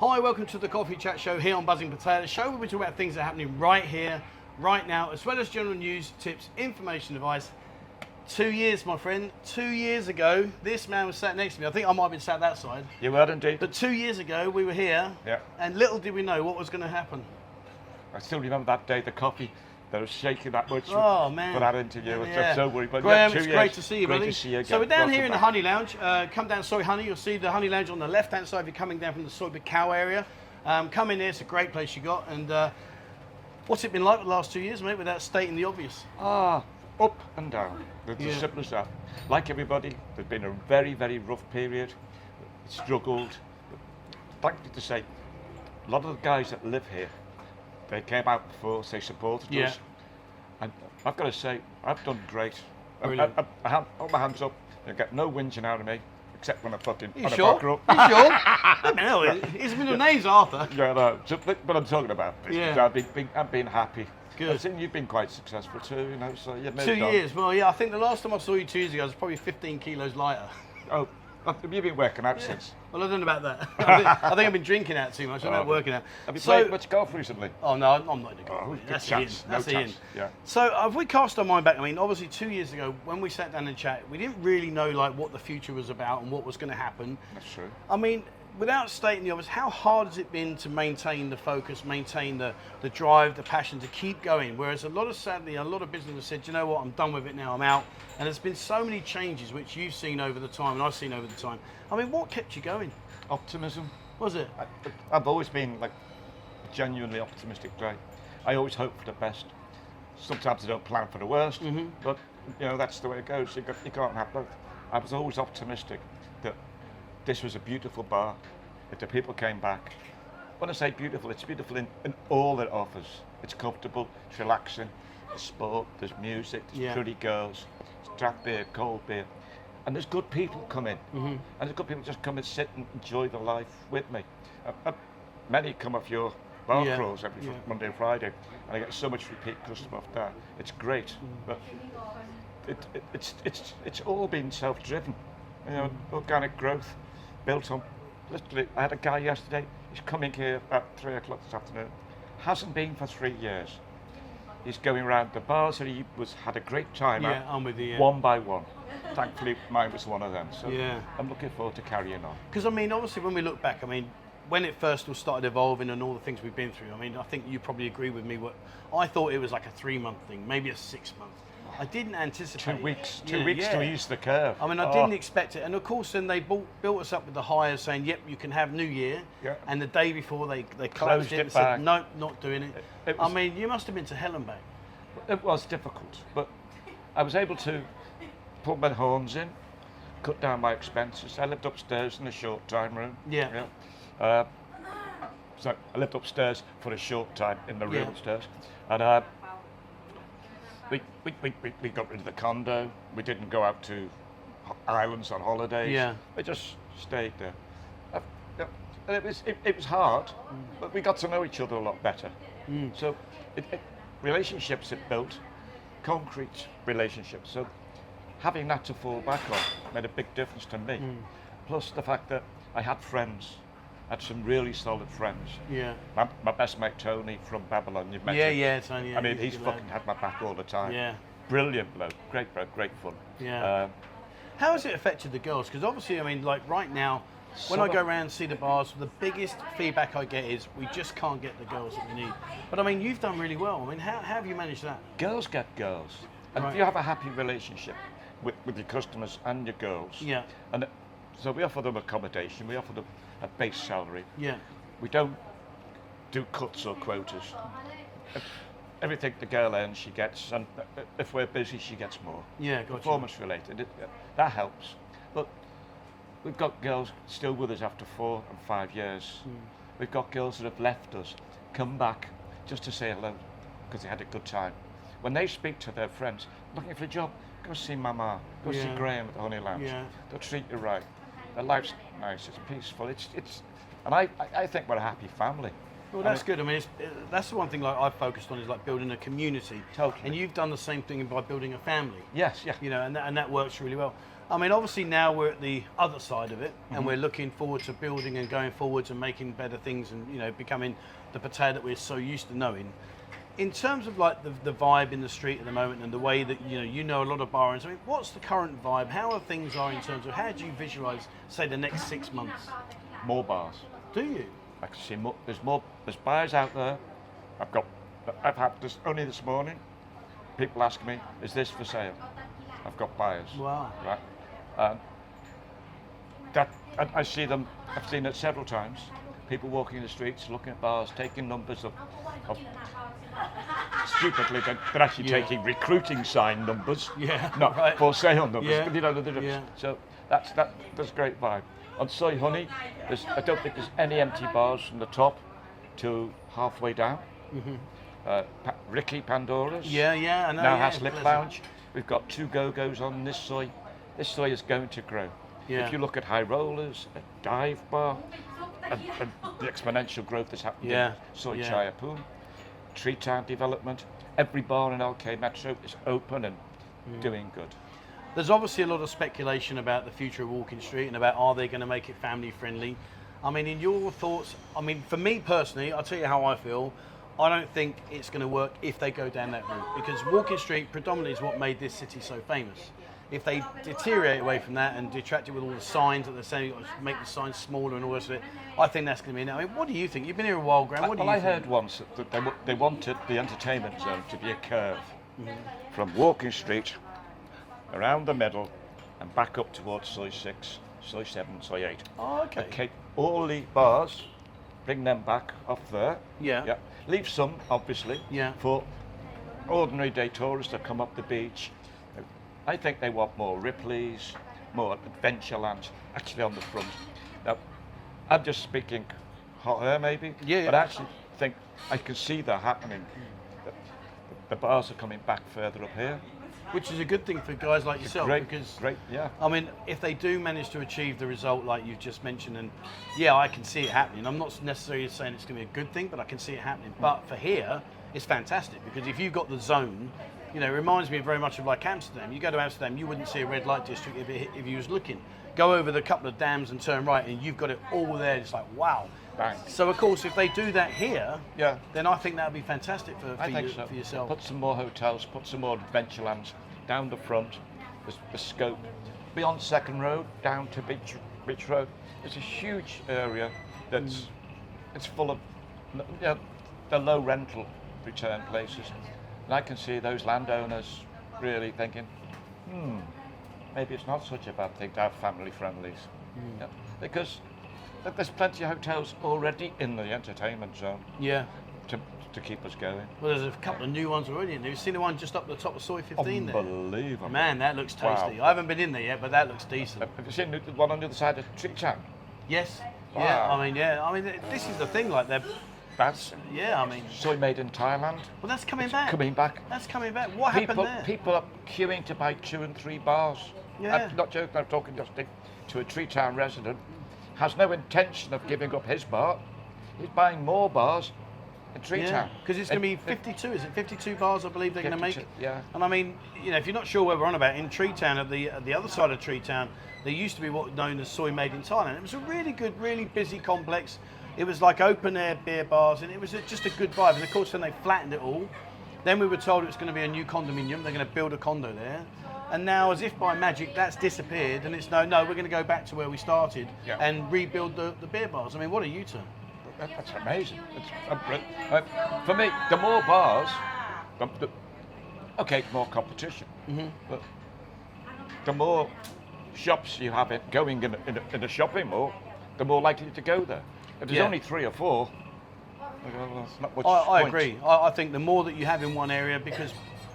Hi, welcome to the Coffee Chat Show here on Buzzin Pattaya, the show where we talk about things that are happening right here, right now, as well as general news, tips, information, advice. 2 years, my friend. 2 years ago, this man was sat next to me. I think I might have been sat that side. You were indeed. But 2 years ago, we were here, and little did we know what was going to happen. I still remember that day, the coffee. They were shaking that much oh, man. for that interview. Yeah. So worried. But Graham, it's great to see you, great buddy. To see you again. So we're down Welcome here in the back. Hunny Lounge. Come down, sorry, Hunny. You'll see the Hunny Lounge on the left-hand side if you're coming down from the Soybean Cow area. Come in here. It's a great place you got. And what's it been like the last 2 years, mate, without stating the obvious? Up and down. It's as simple as that. Like everybody, there's been a very, very rough period. Struggled. Thank you to say, a lot of the guys that live here, they came out before, they supported us. And I've got to say, I've done great. I hold my hands up and get no whinging out of me, except when I fucking You sure? You sure? No, his middle name's Arthur. Yeah, no, but I'm talking about this. Yeah. I've been happy. Good. I've seen you've been quite successful too, you know, so you've moved 2 on. years. Well, yeah, I think the last time I saw you 2 years ago, I was probably 15 kilos lighter. Oh, you've been working out since. Well, I don't know about that. I think I've been drinking out too much. I'm not working out. Have you played much golf recently? Oh, no, I'm not in the golf. Oh, That's good Ian. chance. That's No Ian. chance. Yeah. So if we cast our mind back, I mean, obviously 2 years ago, when we sat down and chat, we didn't really know like what the future was about and what was going to happen. That's true. I mean, without stating the obvious, how hard has it been to maintain the focus, maintain the drive, the passion to keep going? Whereas sadly, a lot of businesses said, you know what, I'm done with it now, I'm out. And there's been so many changes which you've seen over the time and I've seen over the time. I mean, what kept you going? Optimism. Was it? I've always been like genuinely optimistic guy. I always hope for the best. Sometimes I don't plan for the worst, but you know that's the way it goes. You can't have both. I was always optimistic that this was a beautiful bar. If the people came back, when I say beautiful, it's beautiful in all that it offers. It's comfortable, it's relaxing. There's sport, there's music, there's pretty girls, there's draft beer, cold beer. And there's good people come in, and there's good people just come and sit and enjoy the life with me. Many come off your bar crawls every Monday and Friday, and I get so much repeat customer off that. It's great, but it's all been self-driven, you know, organic growth, built on. Literally, I had a guy yesterday. He's coming here at 3 o'clock this afternoon. Hasn't been for 3 years. He's going around the bars that he had a great time at. I'm with you. One by one. Thankfully, mine was one of them. So I'm looking forward to carrying on. Because I mean, obviously, when we look back, I mean, when it first all started evolving and all the things we've been through, I mean, I think you probably agree with me. I thought it was like a 3-month thing, maybe a 6-month. I didn't anticipate 2 weeks. 2 weeks to ease the curve. I mean, I didn't expect it, and of course, then they built us up with the hires saying, "Yep, you can have New Year." Yeah. And the day before, they closed it and said, "Nope, not doing it." I mean, you must have been to hell and back. It was difficult, but I was able to put my horns in, cut down my expenses. I lived upstairs in a short time room. So I lived upstairs for a short time in the room upstairs, and we got rid of the condo. We didn't go out to islands on holidays. Yeah. We just stayed there. And it was hard, but we got to know each other a lot better. So relationships it built, concrete relationships. So having that to fall back on made a big difference to me. Plus the fact that I had friends. I had some really solid friends. Yeah. My best mate Tony from Babylon, you've met him. Tony. I mean, he's fucking had my back all the time. Yeah. Brilliant bloke, great fun. Yeah. How has it affected the girls? Because obviously, I mean, like right now, when I go around and see the bars, the biggest feedback I get is we just can't get the girls that we need. But I mean, you've done really well. I mean, how have you managed that? Girls get girls. And if you have a happy relationship with your customers and your girls, and so we offer them accommodation, we offer them a base salary. Yeah. We don't do cuts or quotas. Everything the girl earns, she gets, and if we're busy, she gets more. Yeah, gotcha. Performance related, that helps. But we've got girls still with us after 4 and 5 years. We've got girls that have left us, come back just to say hello, because they had a good time. When they speak to their friends, looking for a job, go see Mama, go see Graham at the Hunny Lounge. They'll treat you right. Their life's nice, it's peaceful, and I think we're a happy family. Well, that's good. I mean, that's the one thing like I've focused on is like building a community. Totally. And you've done the same thing by building a family. Yes, yeah. You know, and that works really well. I mean, obviously now we're at the other side of it, and we're looking forward to building and going forwards and making better things, and becoming the Pattaya that we're so used to knowing. In terms of like the vibe in the street at the moment, and the way that you know a lot of bar owners, I mean, what's the current vibe? How are things in terms of how do you visualize, say, the next 6 months? More bars. Do you? I can see more. There's bars out there. I've had this only this morning. People ask me, "Is this for sale?" I've got buyers. Wow. Right. And I see them. I've seen it several times. People walking in the streets, looking at bars, taking numbers of stupidly, they're actually taking recruiting sign numbers, not for sale numbers. Yeah. But you know the difference. Yeah. So that's great vibe. On Soy Hunny, I don't think there's any empty bars from the top to halfway down. Ricky Pandora's. Yeah, I know. Now yeah, has Lip Lounge. We've got 2 Go-Go's on this Soy. This Soy is going to grow. Yeah. If you look at High Rollers, a dive bar, and the exponential growth that's happening in Soy Chayapum, Tree Town development, every bar in LK Metro is open and doing good. There's obviously a lot of speculation about the future of Walking Street and about are they going to make it family friendly. I mean, in your thoughts, I mean, for me personally, I'll tell you how I feel. I don't think it's going to work if they go down that route, because Walking Street predominantly is what made this city so famous. If they deteriorate away from that and detract it with all the signs that they're saying, make the signs smaller and all the rest of it, I think that's going to be. I mean, what do you think? You've been here a while, Graham. What do you think? I heard once that they wanted the entertainment zone to be a curve from Walking Street around the middle and back up towards Soy 6, Soy 7, Soy 8. Oh, okay. Okay, all the bars, bring them back off there. Yeah. Leave some, obviously, for ordinary day tourists that come up the beach. I think they want more Ripley's, more Adventureland, actually on the front. Now, I'm just speaking hot air maybe, but I actually think I can see that happening. The bars are coming back further up here. Which is a good thing for guys like yourself, because I mean, if they do manage to achieve the result like you've just mentioned, and I can see it happening. I'm not necessarily saying it's going to be a good thing, but I can see it happening. But for here, it's fantastic, because if you've got the zone, it reminds me very much of like Amsterdam. You go to Amsterdam, you wouldn't see a red light district if you was looking. Go over the couple of dams and turn right, and you've got it all there. It's like, wow. Bang. So of course, if they do that here, then I think that would be fantastic for yourself. Put some more hotels, put some more Adventurelands down the front, the scope. Beyond Second Road, down to Beach Road. It's a huge area that's it's full of the low rental return places. And I can see those landowners really thinking, maybe it's not such a bad thing to have family friendlies. Because there's plenty of hotels already in the entertainment zone to keep us going. Well, there's a couple of new ones already in there. You've seen the one just up the top of Soy 15 there? Unbelievable. Man, that looks tasty. Wow. I haven't been in there yet, but that looks decent. Have you seen the one on the other side of Tree Town? Yes. Wow. I mean, this is the thing, like they're... Soy made in Thailand. Well, that's coming back. That's coming back. What happened there? People are queuing to buy 2 and 3 bars. I'm not joking, I'm talking just to a Tree Town resident. Has no intention of giving up his bar. He's buying more bars in Tree Town. Because it's going to be 52, is it? 52 bars, I believe they're going to make. Yeah. And I mean, if you're not sure where we're on about, in Tree Town, at the other side of Tree Town, there used to be what known as Soy Made in Thailand. It was a really good, really busy complex. It was like open air beer bars, and it was just a good vibe. And of course, then they flattened it all. Then we were told it was going to be a new condominium. They're going to build a condo there. And now, as if by magic, that's disappeared. And it's no, we're going to go back to where we started and rebuild the beer bars. I mean, what a U-turn. That's amazing. For me, the more bars, more competition. But the more shops you have going in a shopping mall, the more likely to go there. If there's only 3 or 4, it's not much I agree. I think the more that you have in one area, because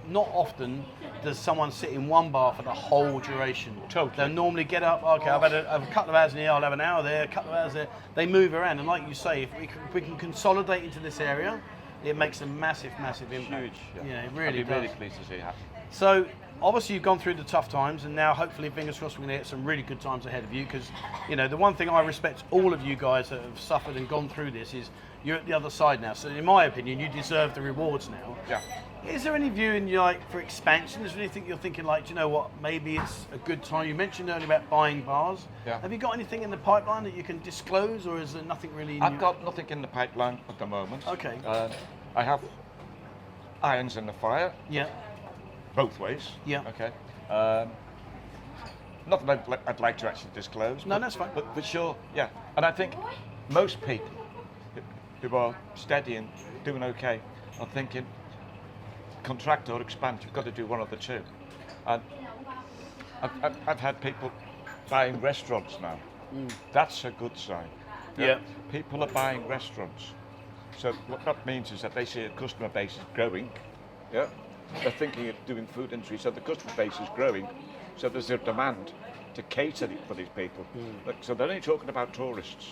not often does someone sit in one bar for the whole duration. Totally. They'll normally get up, I've had a couple of hours in here, I'll have an hour there, a couple of hours there. They move around, and like you say, if we can consolidate into this area, it makes a massive impact. Huge. It really I'd be does. really pleased to see it happen. So, obviously you've gone through the tough times, and now hopefully, fingers crossed, we're going to get some really good times ahead of you. Because the one thing I respect all of you guys that have suffered and gone through this is you're at the other side now. So in my opinion, you deserve the rewards now. Yeah. Is there any view in you for expansion? Is there anything you're thinking do you know what? Maybe it's a good time. You mentioned earlier about buying bars. Yeah. Have you got anything in the pipeline that you can disclose, or is there nothing really? I've got nothing in the pipeline at the moment. Okay. I have irons in the fire. Yeah. Both ways. Yeah. Okay. Nothing I'd like to actually disclose. No, that's fine. But for sure, yeah. And I think most people who are steady and doing okay are thinking, contract or expand, you've got to do one of the two. And I've had people buying restaurants now. That's a good sign. Yeah. People are buying restaurants. So what that means is that they see a customer base is growing. Yeah. They're thinking of doing food industry, so the customer base is growing. So there's a demand to cater for these people. So they're only talking about tourists.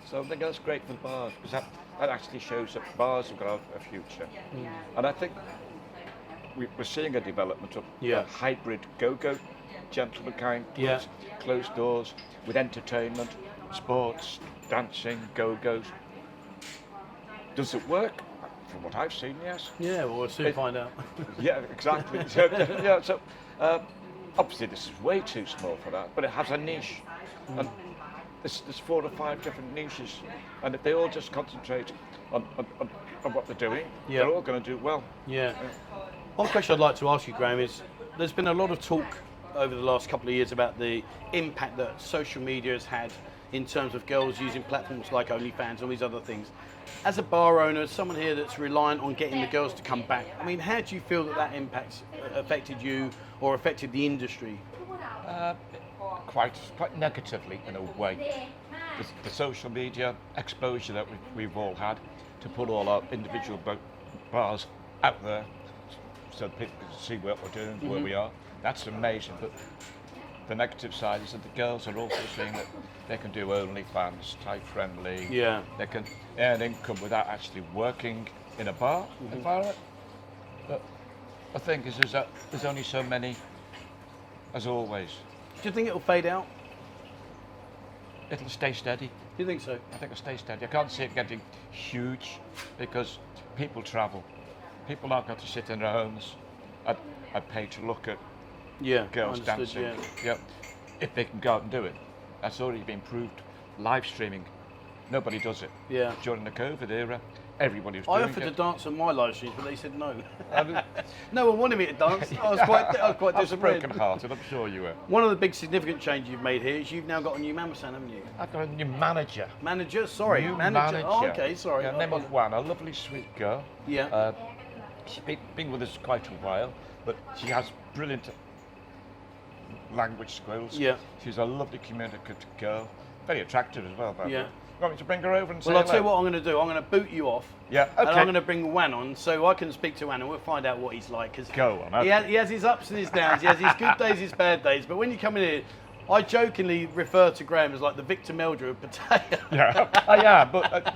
So I think that's great for bars, because that actually shows that bars have got a future. And I think we're seeing a development of a hybrid go-go, gentleman kind, closed doors, with entertainment, sports, dancing, go-go's. Does it work? From what I've seen, yes. Yeah, well, we'll soon find out. Yeah, exactly. So obviously this is way too small for that, but it has a niche. And there's 4 or 5 different niches, and if they all just concentrate on what they're doing, they're all going to do well. Yeah. One question I'd like to ask you, Graham, is there's been a lot of talk over the last couple of years about the impact that social media has had in terms of girls using platforms like OnlyFans and all these other things. As a bar owner, as someone here that's reliant on getting the girls to come back, I mean, how do you feel that impact's affected you or affected the industry? Quite negatively in a way. The social media exposure that we've all had to put all our individual bars out there so that people can see what we're doing, where we are. That's amazing. But the negative side is that the girls are also seeing that they can do OnlyFans, type friendly. Yeah. They can earn income without actually working in a bar environment. But the thing is that there's only so many, as always. Do you think it'll fade out? It'll stay steady. Do you think so? I think it'll stay steady. I can't see it getting huge because people travel. People aren't going to sit in their homes and pay to look at girls dancing. Yeah. If they can go out and do it. That's already been proved. Live streaming, nobody does it. Yeah. During the COVID era, everybody was doing it. I offered to dance on my live streams, but they said no. No one wanted me to dance. I was quite I was disappointed. broken-hearted, I'm sure you were. One of the big significant changes you've made here is you've now got a new mama-san, haven't you? I've got a new manager. Manager? Sorry. New manager. Oh, okay, sorry. Yeah, name of Juan, a lovely sweet girl. Yeah. She's been with us quite a while, but she has brilliant language skills. Yeah. She's a lovely communicative girl, very attractive as well. By Yeah. You want me to bring her over and say Well, I'll hello? tell you what I'm going to do. I'm going to boot you off. Yeah, okay. And I'm going to bring Juan on so I can speak to Juan and we'll find out what he's like. Cause Go on. Okay. He has his ups and his downs. He has his good days, his bad days. But when you come in here, I jokingly refer to Graham as like the Victor Meldrew of Pattaya. Yeah, but...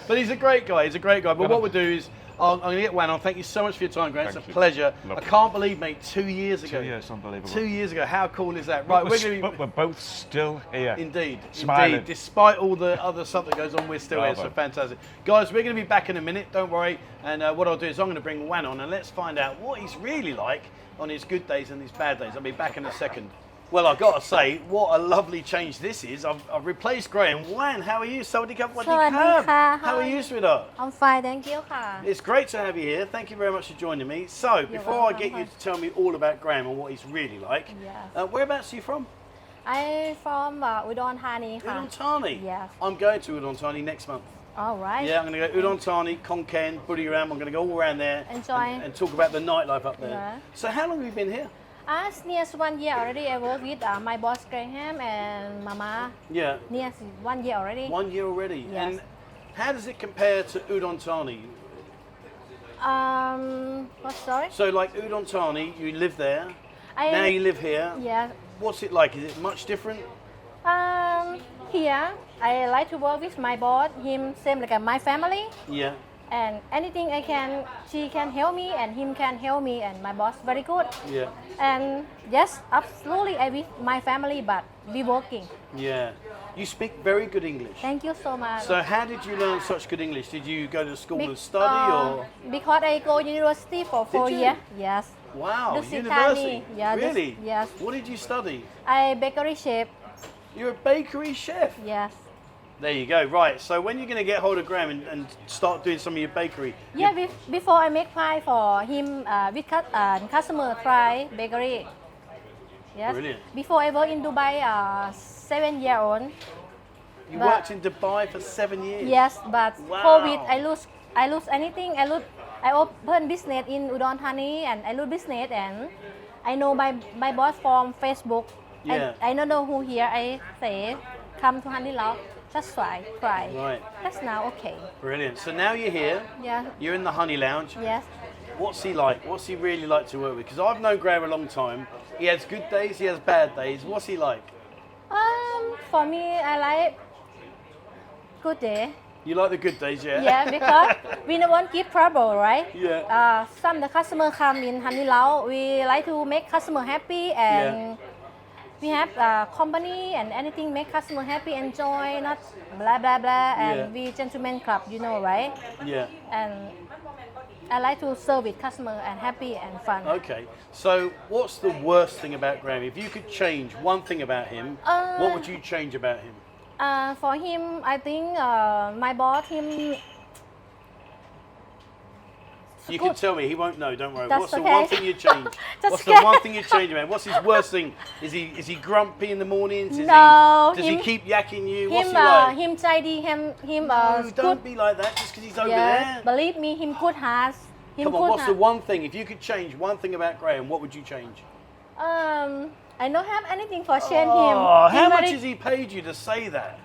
But he's a great guy. He's a great guy. But what we'll do is, I'm going to get Juan on. Thank you so much for your time, Graham. It's a pleasure. Lovely. I can't believe, mate, 2 years ago. 2 years, unbelievable. 2 years ago. How cool is that? Right, But we're both still here. Indeed, Smiling. indeed. Despite all the other stuff that goes on, we're still here, so fantastic. Guys, we're going to be back in a minute, don't worry. And what I'll do is I'm going to bring Juan on and let's find out what he's really like on his good days and his bad days. I'll be back in a second. Well, I've got to say, what a lovely change this is. I've replaced Graham. Juan, how are you? Sawadee krap, wadee krap. How are you, sweetheart? I'm fine, thank you. It's great to have you here. Thank you very much for joining me. So, before I get you to tell me all about Graham and what he's really like, whereabouts are you from? I'm from Udon Thani. Udon Thani? Yes. I'm going to Udon Thani next month. All right. Yeah, I'm going to go Udon Thani, Khon Kaen, Buriram. I'm going to go all around there Enjoy. and talk about the nightlife up there. Yeah. So, how long have you been here? Near 1 year already. I work with my boss Graham and Mama. Yeah. Near 1 year already. 1 year already. Yes. And how does it compare to Udon Thani? What, sorry? So, like Udon Thani, you live there. I, Now you live here. Yeah. What's it like? Is it much different? Here, I like to work with my boss. Him same like my family. Yeah. and anything she can help me and him can help me, and my boss very good. Yeah. And yes, absolutely, I with my family, but we working. Yeah. You speak very good English. Thank you so much. So how did you learn such good English? Did you go to school and study or? Because I go university for 4 you? years. Yes. Wow, Dusitani. university. Yeah, really? yes. What did you study? I bakery chef. You're a bakery chef. Yes. There you go. Right. So when you're going to get hold of Graham and start doing some of your bakery? Yeah, before I make pie for him with customer try bakery. Yes. Brilliant. Before I work in Dubai, 7-year-old. You worked in Dubai for 7 years. Yes, but Wow. COVID, I lose anything. I open business in Udon Thani and I lose business, and I know my boss from Facebook. Yeah. I don't know who here. I say come to Hunny Lounge. Just try. Right. That's now okay. Brilliant. So now you're here. Yeah. You're in the Hunny Lounge. Yes. What's he like? What's he really like to work with? Because I've known Graham a long time. He has good days, he has bad days. What's he like? For me, I like good day. You like the good days, yeah? Yeah, because we don't want give trouble, right? Yeah. Some the customer come in Hunny Lounge. We like to make customer happy, and we have company and anything make customer happy, enjoy, not blah blah blah. And we gentleman club, you know, right? Yeah. And I like to serve with customer and happy and fun. Okay. So what's the worst thing about Graham? If you could change one thing about him, what would you change about him? For him, I think my boss, him. You can tell me, he won't know, don't worry. That's What's the okay. one thing you change? What's the one thing you change about him? What's his worst thing? Is he grumpy in the mornings? No, does he keep yakking you? What's him, he like? him tidy, him No, good. don't be like that just because he's over Yeah, there. believe me, him good heart. Him Come on, good what's the heart. one thing? If you could change one thing about Graham, what would you change? I don't have anything for change Oh, him. how Him much very, has he paid you to say that?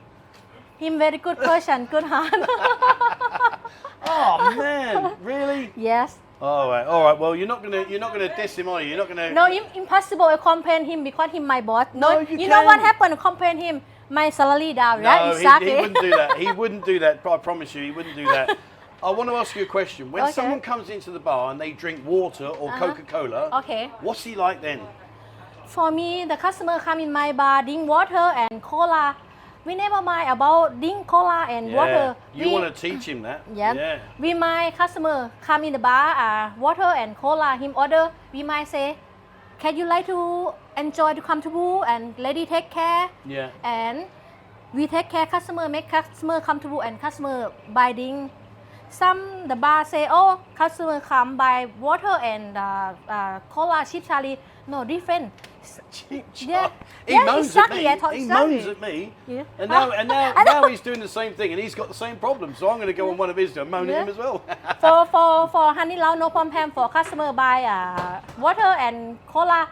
Him very good person, good heart. Oh man, really? Yes. All right. Well, you're not gonna diss him, are you? You're not gonna. No, impossible. I complain him because him my boss. No, you you know what can. happened? I complain him. My salary down, No, right? he Exactly. wouldn't do that. He wouldn't do that. I promise you, he wouldn't do that. I want to ask you a question. When Okay. someone comes into the bar and they drink water or Coca-Cola, Okay. what's he like then? For me, the customer come in my bar, drink water and cola. We never mind about drink cola and water. You want to teach him that? Yeah. Yeah. We my customer come in the bar, water and cola. Him order. We might say, can you like to enjoy to come to Boo and lady take care? Yeah. And we take care customer, make customer come to Boo and customer buy drink. Some the bar say, oh, customer come buy water and cola, cheap Charlie. No, different. Yeah. He Yeah, moans exactly, I at me. thought He exactly. moans at me. Yeah. And now he's doing the same thing, and he's got the same problem. So I'm going to go on one of his and moan at him as well. For Hunny Lounge, no problem. For customer buy water and cola,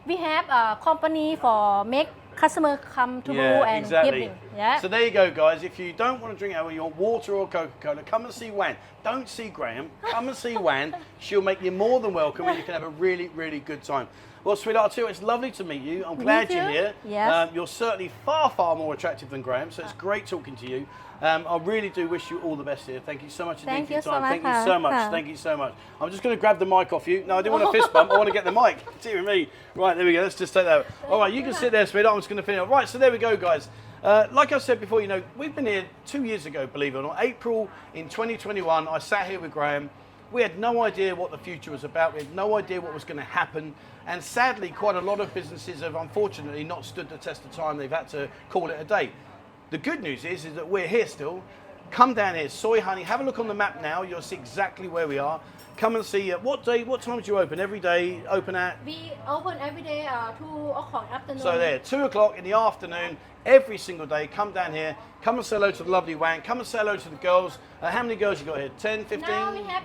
we have a company for make customer come to Boo and giving. Yeah. So there you go, guys. If you don't want to drink out, you want water or Coca-Cola, come and see Wan. Don't see Graham. Come and see Wan. She'll make you more than welcome, and you can have a really, really good time. Well, sweetheart, too, it's lovely to meet you. I'm glad you're here. Yes. You're certainly far, far more attractive than Graham, so it's great talking to you. I really do wish you all the best here. Thank you so much indeed Thank for your you so time. much, Thank you so much. huh? Thank you so much. I'm just going to grab the mic off you. No, I didn't want a fist bump. I want to get the mic. Dear me. Right, there we go. Let's just take that. All right, you can sit there, sweetheart. I'm just going to finish. Right, so there we go, guys. Like I said before, we've been here 2 years ago, believe it or not. April in 2021, I sat here with Graham. We had no idea what the future was about. We had no idea what was going to happen. And sadly, quite a lot of businesses have unfortunately not stood the test of time. They've had to call it a day. The good news is that we're here still. Come down here, Soy Honey. Have a look on the map now. You'll see exactly where we are. Come and see what time do you open? Every day, open at? We open every day 2 o'clock afternoon. So there, 2 o'clock in the afternoon, every single day. Come down here. Come and say hello to the lovely Wang. Come and say hello to the girls. How many girls you got here? 10, 15? Now we have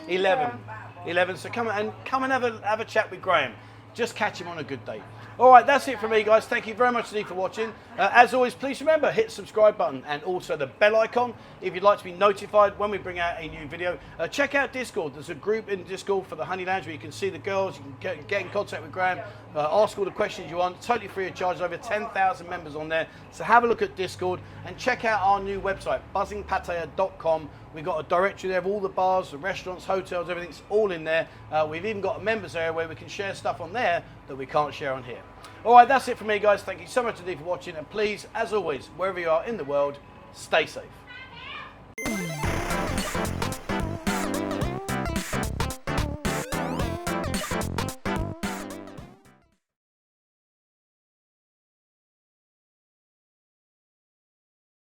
11. 11. So come and have a chat with Graham. Just catch him on a good day. All right, that's it from me, guys. Thank you very much indeed for watching. As always, please remember, hit the subscribe button and also the bell icon if you'd like to be notified when we bring out a new video. Check out Discord. There's a group in Discord for the Hunny Lounge where you can see the girls, you can get in contact with Graham, ask all the questions you want, totally free of charge. There's over 10,000 members on there. So have a look at Discord and check out our new website, buzzinpattaya.com. We've got a directory there of all the bars, the restaurants, hotels, everything's all in there. We've even got a members area where we can share stuff on there that we can't share on here. All right, that's it for me, guys. Thank you so much indeed for watching. And please, as always, wherever you are in the world, stay safe.